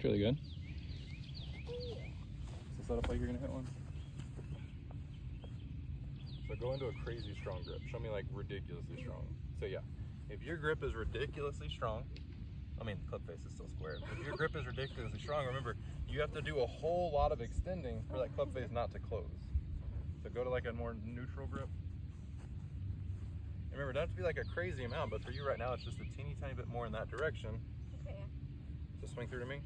It's really good. Does it set up like you're gonna hit one? So go into a crazy strong grip. Show me like ridiculously strong. So yeah, if your grip is ridiculously strong, I mean, the clip face is still square. If your grip is ridiculously strong, remember, you have to do a whole lot of extending for that club face not to close. So go to like a more neutral grip. And remember, it doesn't have to be like a crazy amount, but for you right now, it's just a teeny tiny bit more in that direction. Okay. So swing through to me.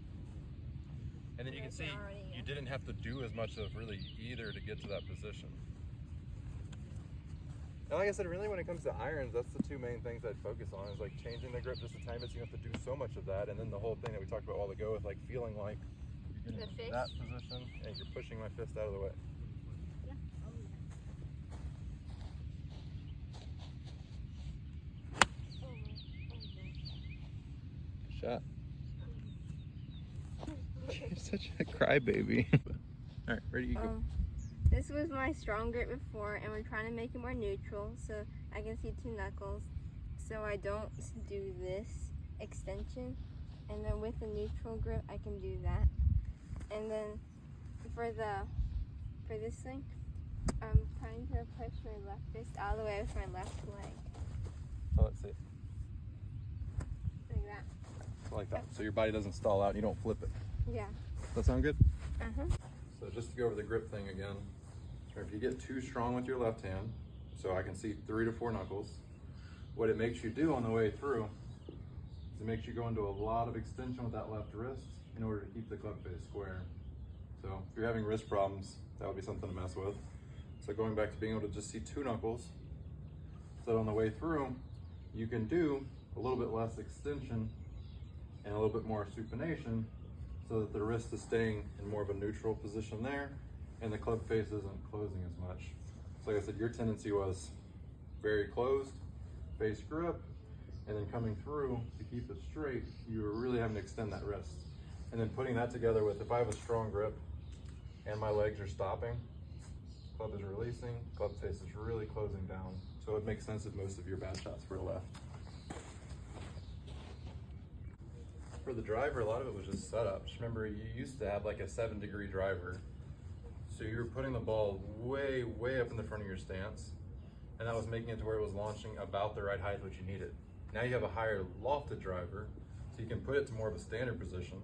And then you can see you didn't have to do as much of really either to get to that position. And like I said, really when it comes to irons, that's the two main things I'd focus on, is like changing the grip just a tiny bit, so you have to do so much of that. And then the whole thing that we talked about a while ago with like feeling like you're getting in that position and you're pushing my fist out of the way. Yeah. Shot. You're such a crybaby. All right, ready, you go. This was my strong grip before, and we're trying to make it more neutral so I can see two knuckles, so I don't do this extension. And then with the neutral grip, I can do that. And then for this thing, I'm trying to push my left fist out of the way with my left leg. So let's see. Like that. So like that. So your body doesn't stall out and you don't flip it. Yeah. Does that sound good? Uh-huh. So just to go over the grip thing again, if you get too strong with your left hand, so I can see 3 to 4 knuckles, what it makes you do on the way through is it makes you go into a lot of extension with that left wrist in order to keep the club face square. So if you're having wrist problems, that would be something to mess with. So going back to being able to just see 2 knuckles, so that on the way through, you can do a little bit less extension and a little bit more supination, so that the wrist is staying in more of a neutral position there and the club face isn't closing as much. So like I said, your tendency was very closed, face grip, and then coming through to keep it straight, you were really having to extend that wrist. And then putting that together with, if I have a strong grip and my legs are stopping, club is releasing, club face is really closing down. So it makes sense that most of your bad shots were left. For the driver, a lot of it was just setup. Just remember, you used to have like a 7-degree driver. So you were putting the ball way, way up in the front of your stance, and that was making it to where it was launching about the right height which you needed. Now you have a higher lofted driver, so you can put it to more of a standard position.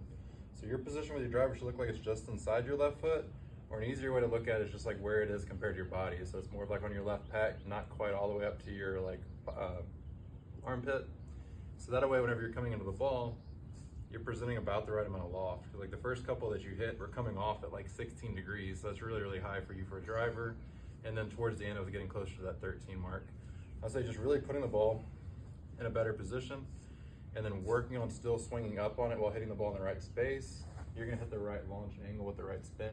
So your position with your driver should look like it's just inside your left foot, or an easier way to look at it is just like where it is compared to your body. So it's more like on your left pec, not quite all the way up to your like armpit. So that way, whenever you're coming into the ball, you're presenting about the right amount of loft. Like the first couple that you hit were coming off at like 16 degrees. So that's really, really high for you for a driver. And then towards the end, it was getting closer to that 13 mark. I'd say just really putting the ball in a better position and then working on still swinging up on it while hitting the ball in the right space. You're gonna hit the right launch angle with the right spin.